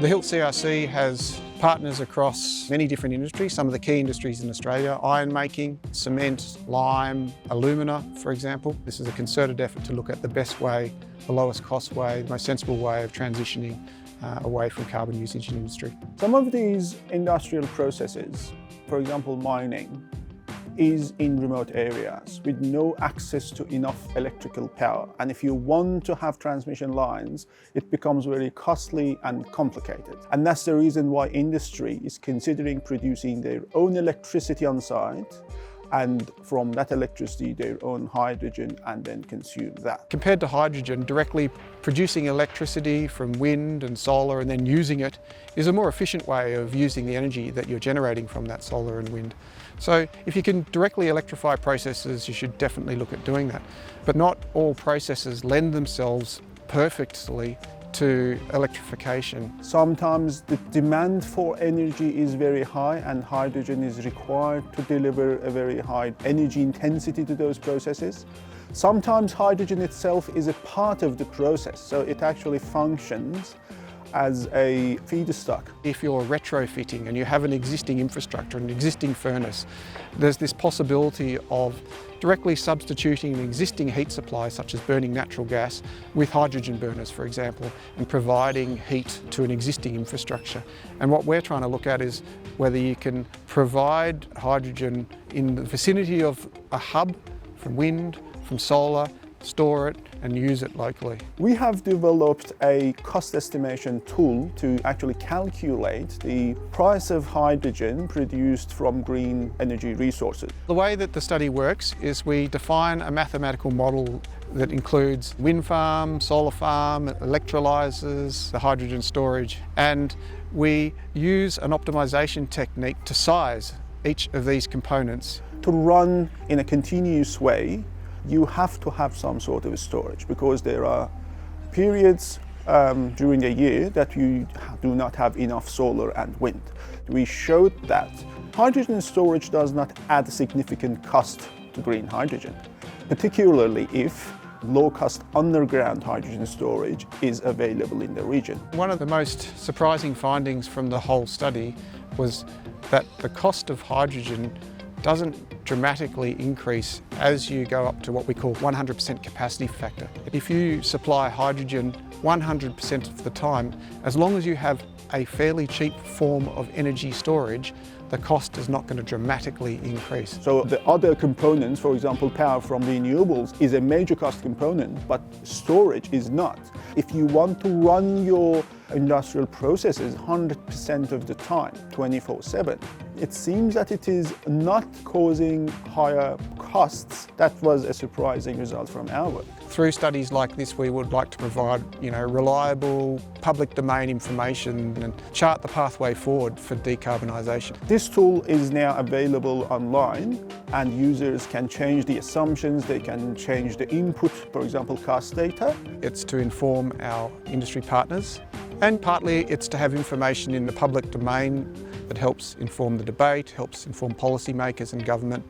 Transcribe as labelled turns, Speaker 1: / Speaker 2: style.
Speaker 1: The HILT CRC has partners across many different industries, some of the key industries in Australia: iron making, cement, lime, alumina, for example. This is a concerted effort to look at the best way, the lowest cost way, the most sensible way of transitioning away from carbon usage in industry.
Speaker 2: Some of these industrial processes, for example mining, is in remote areas with no access to enough electrical power. And if you want to have transmission lines, it becomes very costly and complicated. And that's the reason why industry is considering producing their own electricity on site, and from that electricity their own hydrogen, and then consume that.
Speaker 1: Compared to hydrogen, directly producing electricity from wind and solar and then using it is a more efficient way of using the energy that you're generating from that solar and wind. So if you can directly electrify processes, you should definitely look at doing that. But not all processes lend themselves perfectly to electrification.
Speaker 2: Sometimes the demand for energy is very high and hydrogen is required to deliver a very high energy intensity to those processes. Sometimes hydrogen itself is a part of the process, so it actually functions as a feedstock.
Speaker 1: If you're retrofitting and you have an existing infrastructure, an existing furnace, there's this possibility of directly substituting an existing heat supply, such as burning natural gas, with hydrogen burners, for example, and providing heat to an existing infrastructure. And what we're trying to look at is whether you can provide hydrogen in the vicinity of a hub from wind, from solar, store it and use it locally.
Speaker 2: We have developed a cost estimation tool to actually calculate the price of hydrogen produced from green energy resources.
Speaker 1: The way that the study works is we define a mathematical model that includes wind farm, solar farm, electrolyzers, the hydrogen storage, and we use an optimization technique to size each of these components.
Speaker 2: To run in a continuous way, you have to have some sort of storage, because there are periods during the year that you do not have enough solar and wind. We showed that hydrogen storage does not add significant cost to green hydrogen, particularly if low-cost underground hydrogen storage is available in the region.
Speaker 1: One of the most surprising findings from the whole study was that the cost of hydrogen doesn't dramatically increase as you go up to what we call 100% capacity factor. If you supply hydrogen 100% of the time, as long as you have a fairly cheap form of energy storage, the cost is not going to dramatically increase.
Speaker 2: So the other components, for example power from renewables, is a major cost component, but storage is not. If you want to run your industrial processes 100% of the time, 24/7, it seems that it is not causing higher costs. That was a surprising result from our work.
Speaker 1: Through studies like this, we would like to provide, reliable public domain information and chart the pathway forward for decarbonisation.
Speaker 2: This tool is now available online, and users can change the assumptions, they can change the input, for example cost data.
Speaker 1: It's to inform our industry partners, and partly it's to have information in the public domain that helps inform the debate, helps inform policymakers and government.